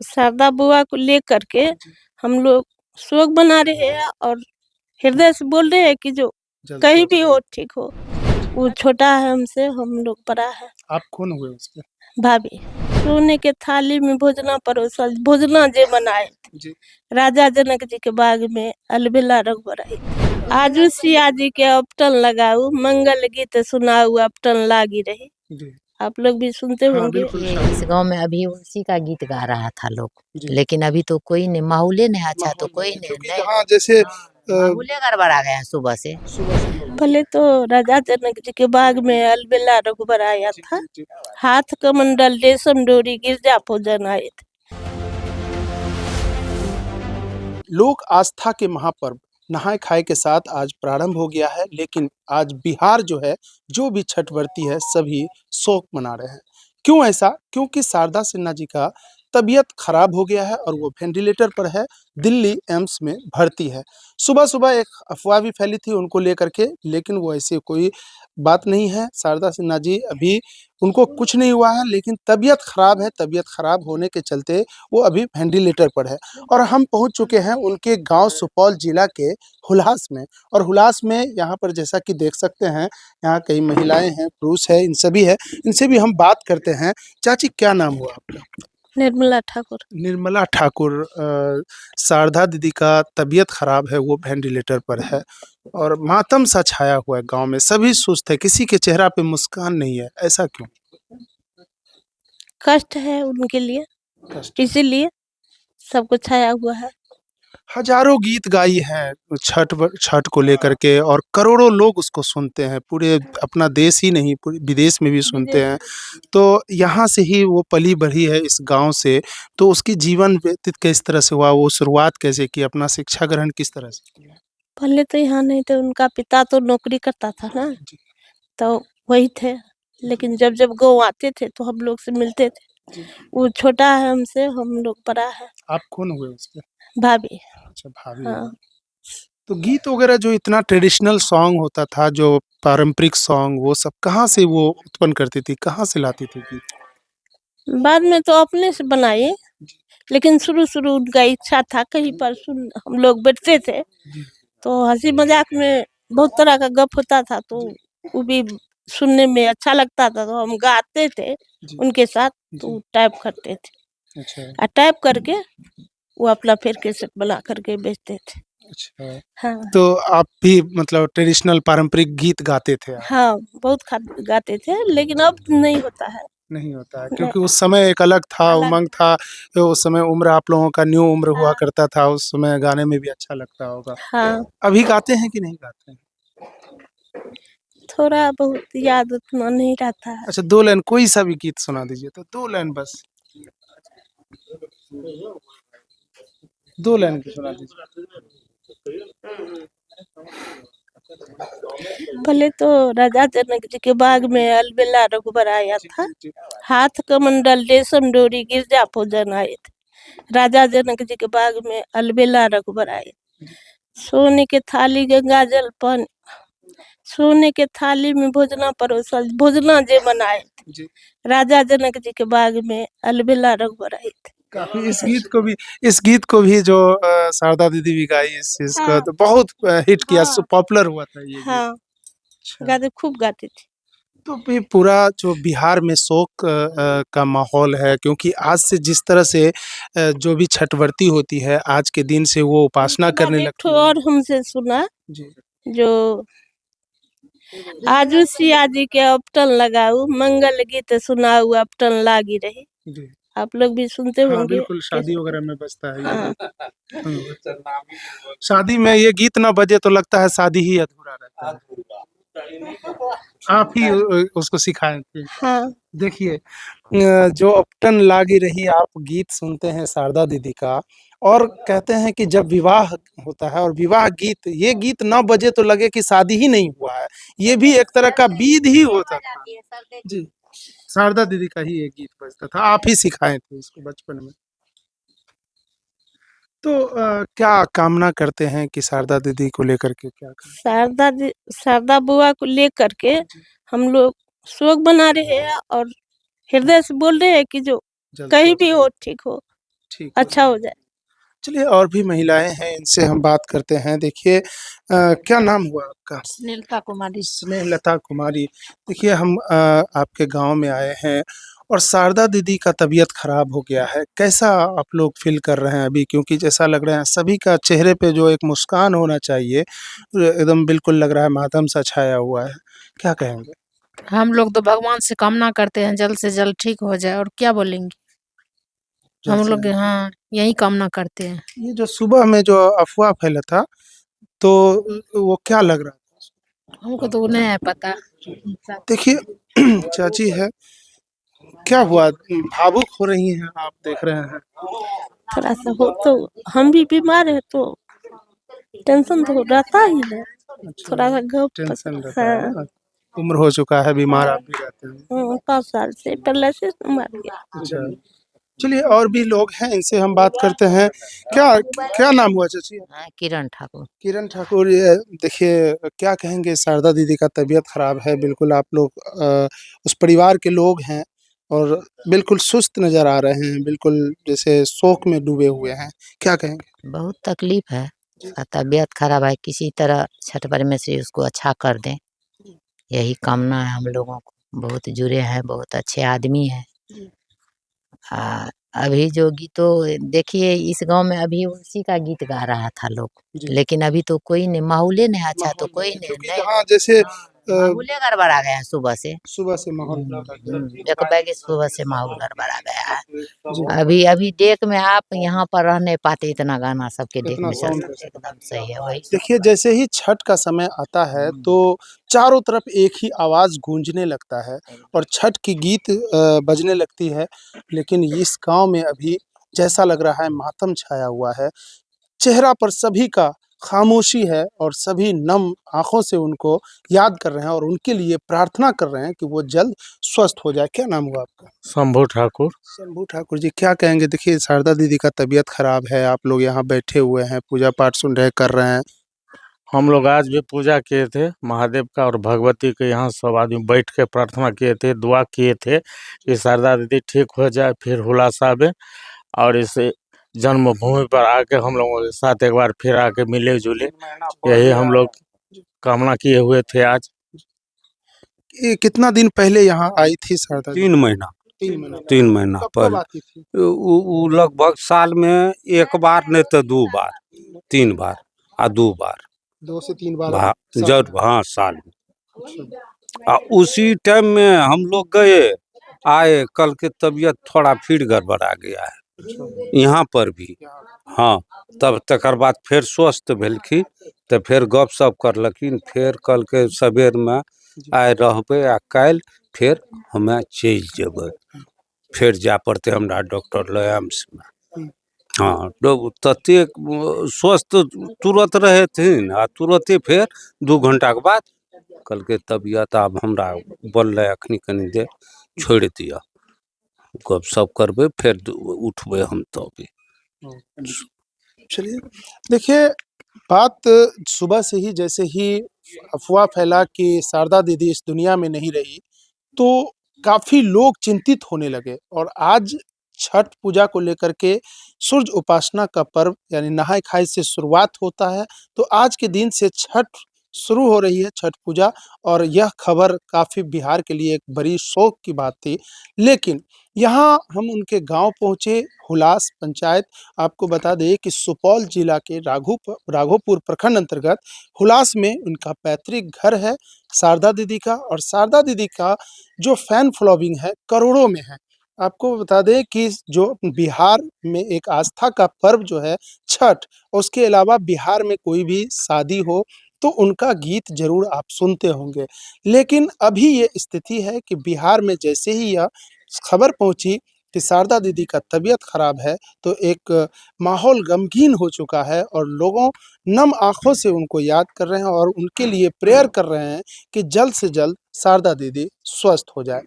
शारदा बुआ को लेकर के हम लोग शोक मना रहे हैं और हृदय से बोल रहे हैं कि जो कहीं भी हो ठीक हो। वो छोटा है हमसे, हम लोग बड़ा है। आप कौन हुए उसके? भाभी। सोने के थाली में भोजना परोसल, भोजना जे बनाए जी। राजा जनक जी के बाग में अलबेला रघुबर आई। आजू सिया जी के अपटन लगाऊ, मंगल गीत सुनाऊ अपटन लागी रही। जी। आप लोग भी सुनते होंगे। ये इस गांव में अभी उसी का गीत गा रहा था लोग, लेकिन अभी तो कोई नहीं, माहौले नहीं अच्छा, तो कोई नहीं। हाँ, जैसे माहौले गड़बड़ा गया सुबह से। पहले तो राजा जनक जी के बाग में अलबेला रघुबर आया था। हाथ कमंडल रेशम डोरी गिरजा पूजन आए थे। लोक आस्था के महापर्व नहाय खाए के साथ आज प्रारंभ हो गया है, लेकिन आज बिहार जो है, जो भी छठ व्रती है सभी शोक मना रहे हैं। क्यों ऐसा? क्योंकि शारदा सिन्हा जी का तबीयत खराब हो गया है और वो वेंटिलेटर पर है, दिल्ली एम्स में भर्ती है। सुबह सुबह एक अफवाह भी फैली थी उनको लेकर के, लेकिन वो ऐसी कोई बात नहीं है। शारदा सिन्हा जी अभी उनको कुछ नहीं हुआ है, लेकिन तबीयत खराब है। तबीयत खराब होने के चलते वो अभी वेंटिलेटर पर है और हम पहुंच चुके हैं उनके गांव सुपौल जिला के हुलास में। और हुलास में यहाँ पर जैसा कि देख सकते हैं, यहाँ कई महिलाएं हैं, पुरुष है, इन सभी है, इनसे भी हम बात करते हैं। चाची, क्या नाम हुआ आपका? निर्मला ठाकुर। निर्मला ठाकुर। शारदा दीदी का तबीयत खराब है, वो वेंटिलेटर पर है और मातम सा छाया हुआ है गांव में। सभी सुस्त है, किसी के चेहरा पे मुस्कान नहीं है। ऐसा क्यों? कष्ट है उनके लिए, कष्ट। इसीलिए सब कुछ छाया हुआ है। हजारों गीत गाई हैं छठ को लेकर के और करोड़ों लोग उसको सुनते हैं। पूरे अपना देश ही नहीं, पूरे विदेश में भी सुनते हैं। तो यहाँ से ही वो पली बढ़ी है, इस गांव से। तो उसकी जीवन व्यतीत किस तरह से हुआ, वो शुरुआत कैसे की, अपना शिक्षा ग्रहण किस तरह से किया? पहले तो यहाँ नहीं थे, उनका पिता तो नौकरी करता था ना, तो वही थे। लेकिन जब जब गाँव आते थे तो हम लोग से मिलते थे। वो छोटा है हमसे, हम लोग बड़ा है। आप कौन हुए उसके? भाभी। अच्छा, भाभी। हाँ। तो गीत वगैरह जो इतना ट्रेडिशनल सॉन्ग होता था, जो पारंपरिक सॉन्ग, वो सब कहाँ से वो उत्पन्न करती थी, कहाँ से लाती थी गीत? बाद में तो अपने से बनाए, लेकिन शुरू शुरू उनका इच्छा था। कहीं पर सुन हम लोग बैठते थे तो हंसी मजाक में बहुत तरह का गप होता था, तो वो भी सुनने में अच्छा लगता था, तो हम गाते थे उनके साथ। तो टाइप करते थे। अच्छा। और टाइप करके वो अपना फिर कैसेट बना करके बेचते थे। अच्छा। हाँ। तो आप भी मतलब ट्रेडिशनल पारंपरिक गीत गाते थे आप? हाँ, बहुत गाते थे, लेकिन अब नहीं होता है। नहीं होता है, क्योंकि उस समय एक अलग था, उमंग था। तो उस समय उम्र आप लोगों का न्यू उम्र हुआ करता था, उस समय गाने में भी अच्छा लगता होगा। हाँ। अभी गाते हैं कि नहीं गाते हैं? थोड़ा बहुत याद उतना नहीं रहता है। अच्छा, 2 लाइन कोई सा भी गीत सुना दीजिए, तो 2 लाइन बस। 2 लाइन की सुना दीजिए। पहले तो राजा जनक जी के बाग में अलबेला रघुबर आया था। हाथ कमंडल रेशम डोरी गिरजा पूजन आए थे। राजा जनक जी के बाग में अलबेला रघुबर आए। सोने के थाली गंगा जल पान, सोने के थाली में भोजना परोसल, भोजना जे बनाए थे राजा जनक जी के बाग में अलबेला रघुबर आए थे। काफी इस गीत को भी जो शारदा दीदी भी गाई, इस चीज को तो बहुत हिट किया, पॉपुलर हुआ था ये गीत। हाँ। गाते, खूब गाते थे। तो भी पूरा जो बिहार में शोक का माहौल है, क्योंकि आज से जिस तरह से जो भी छठ व्रती होती है, आज के दिन से वो उपासना करने लगती है। और हमसे सुना जी। जो आजू सिया जी के अपटन लगाऊ, मंगल गीत सुनाऊ अपटन लागी रही। जी। आप लोग भी सुनते हाँ, होंगे। बिल्कुल, शादी वगैरह में बजता है ये। हाँ। शादी में ये गीत ना बजे तो लगता है शादी ही अधूरा रहता है। आप ही उसको सिखाए थे। हाँ। देखिए, जो अपटन लागी रही, आप गीत सुनते हैं शारदा दीदी का और कहते हैं कि जब विवाह होता है और विवाह गीत, ये गीत ना बजे तो लगे कि शादी ही नहीं हुआ है। ये भी एक तरह का विधि ही होता था। जी, शारदा दीदी का ही एक गीत बजता था, आप ही सिखाए थे इसको बचपन में। तो क्या कामना करते हैं कि शारदा दीदी को लेकर के क्या करें? शारदा बुआ को लेकर के हम लोग शोक मना रहे हैं और हृदय से बोल रहे हैं कि जो कहीं भी हो ठीक हो। ठीक, अच्छा हो जाए। चलिए और भी महिलाएं हैं, इनसे हम बात करते हैं। देखिए क्या नाम हुआ आपका? स्नेहलता कुमारी। स्नेहलता कुमारी। देखिए हम आपके गांव में आए हैं और शारदा दीदी का तबीयत खराब हो गया है। कैसा आप लोग फील कर रहे हैं अभी? क्योंकि जैसा लग रहा है सभी का चेहरे पे जो एक मुस्कान होना चाहिए, एकदम बिल्कुल लग रहा है मातम सा छाया हुआ है। क्या कहेंगे? हम लोग तो भगवान से कामना करते हैं जल्द से जल्द ठीक हो जाए, और क्या बोलेंगे। हम जल्द से लोग जल्द। हाँ यही कामना करते हैं। ये जो सुबह में जो अफवाह फैला था, तो वो क्या लग रहा था? हमको तो नहीं है पता। देखिए चाची है, क्या हुआ? भावुक हो रही हैं आप, देख रहे हैं। थोड़ा सा हो तो हम भी बीमार है तो टेंशन तो रहता ही है। थोड़ा सा टेंशन रहता है हाँ, ना, उम्र हो चुका है, बीमार आप भी रहते हैं। 5 साल से पैरालिसिस मर गया। अच्छा, चलिए और भी लोग हैं, इनसे हम बात करते हैं। क्या क्या नाम हुआ चाची? हाँ, किरण ठाकुर। किरण ठाकुर। ये देखिए क्या कहेंगे, शारदा दीदी का तबीयत खराब है, बिल्कुल आप लोग उस परिवार के लोग हैं और बिल्कुल सुस्त नजर आ रहे हैं, बिल्कुल जैसे शोक में डूबे हुए हैं। क्या कहेंगे? बहुत तकलीफ है, उसका तबीयत खराब है, किसी तरह छठ परमेश्वरी उसको अच्छा कर दें, यही कामना है हम लोगों को। बहुत जुड़े हैं, बहुत अच्छे आदमी हैं। अभी जो गीतों देखिए इस गांव में अभी उसी का गीत गा रहा था लोग, जी। लेकिन अभी तो कोई नहीं, माहौले नहीं अच्छा, तो माहौल कोई नहीं, नहीं क्योंकि नहीं। जहाँ जैसे माहौले गड़बड़ा गया है सुबह से। सुबह से माहौल एक बैग सुबह से माहौल गड़बड़ा गया है। जी, अभी अभी डेक में आप यहाँ पर रह नहीं पाते, इतना गाना सबके डेक इतना में साउंड चलता पे है, एकदम सही है वही। देखिए जैसे ही छठ का समय आता है तो चारों तरफ एक ही आवाज गूंजने लगता है और छठ की गीत बजने लगती है। लेकिन इस गांव में अभी जैसा लग रहा है मातम छाया हुआ है, चेहरा पर सभी का खामोशी है और सभी नम आंखों से उनको याद कर रहे हैं और उनके लिए प्रार्थना कर रहे हैं कि वो जल्द स्वस्थ हो जाए। क्या नाम हुआ आपका? शंभू ठाकुर। शंभू ठाकुर जी, क्या कहेंगे? देखिए शारदा दीदी का तबीयत खराब है, आप लोग यहाँ बैठे हुए हैं, पूजा पाठ सुन रहे, कर रहे हैं। हम लोग आज भी पूजा किए थे महादेव का और भगवती के, यहाँ सब आदमी बैठ के प्रार्थना किए थे, दुआ किए थे कि शारदा दीदी ठीक हो जाए, फिर हुलासा में, और इस जन्मभूमि पर आके हम लोगों के साथ एक बार फिर आके मिले जुले, यही हम लोग कामना किए हुए थे आज। ये कितना दिन पहले यहाँ आई थी शारदा जी? 3 महीना 3 महीना। 3 महीना कब पहले। आती थी? उ लगभग साल में 1 बार नहीं तो 2 बार, 3 बार आ 2 बार 2 से 3 बार जरूर, हाँ साल में। अच्छा। उसी टाइम में हम लोग गए, आए, कल के तबीयत थोड़ा फिर गड़बड़ा गया है यहाँ पर भी। हाँ, तब तकर बाद फिर स्वस्थ भेलखिन, तो फिर गप सप करलखिन, फिर कल के सबेर में आइ रहबै आ काल्हि फिर हमें चलि जेबै, फिर जाय पड़तै हमरा डॉक्टर लग एम्स में। हाँ, ततेक स्वस्थ तुरंत रहेथिन आ तुरंते फिर 2 घंटा के बाद कहलकै तबियत आब हमरा बनलै अखनी कनी देर छोड़ि दिअ, गप सप करबै फिर उठबै हम तबे। चलिए देखिए, बात सुबह से ही जैसे ही अफवाह फैला कि शारदा दीदी इस दुनिया में नहीं रही, तो काफ़ी लोग चिंतित होने लगे और आज छठ पूजा को लेकर के सूर्य उपासना का पर्व यानी नहाय-खाय से शुरुआत होता है। तो आज के दिन से छठ शुरू हो रही है, छठ पूजा, और यह खबर काफ़ी बिहार के लिए एक बड़ी शौक की बात थी। लेकिन यहाँ हम उनके गाँव पहुँचे, हुलास पंचायत। आपको बता दें कि सुपौल जिला के राघोपुर प्रखंड अंतर्गत हुलास में उनका पैतृक घर है शारदा दीदी का, और शारदा दीदी का जो फैन फॉलोइंग है करोड़ों में है। आपको बता दें कि जो बिहार में एक आस्था का पर्व जो है छठ, उसके अलावा बिहार में कोई भी शादी हो तो उनका गीत ज़रूर आप सुनते होंगे। लेकिन अभी ये स्थिति है कि बिहार में जैसे ही यह खबर पहुंची कि शारदा दीदी का तबीयत खराब है, तो एक माहौल गमगीन हो चुका है और लोगों नम आँखों से उनको याद कर रहे हैं और उनके लिए प्रेयर कर रहे हैं कि जल्द से जल्द शारदा दीदी स्वस्थ हो जाए।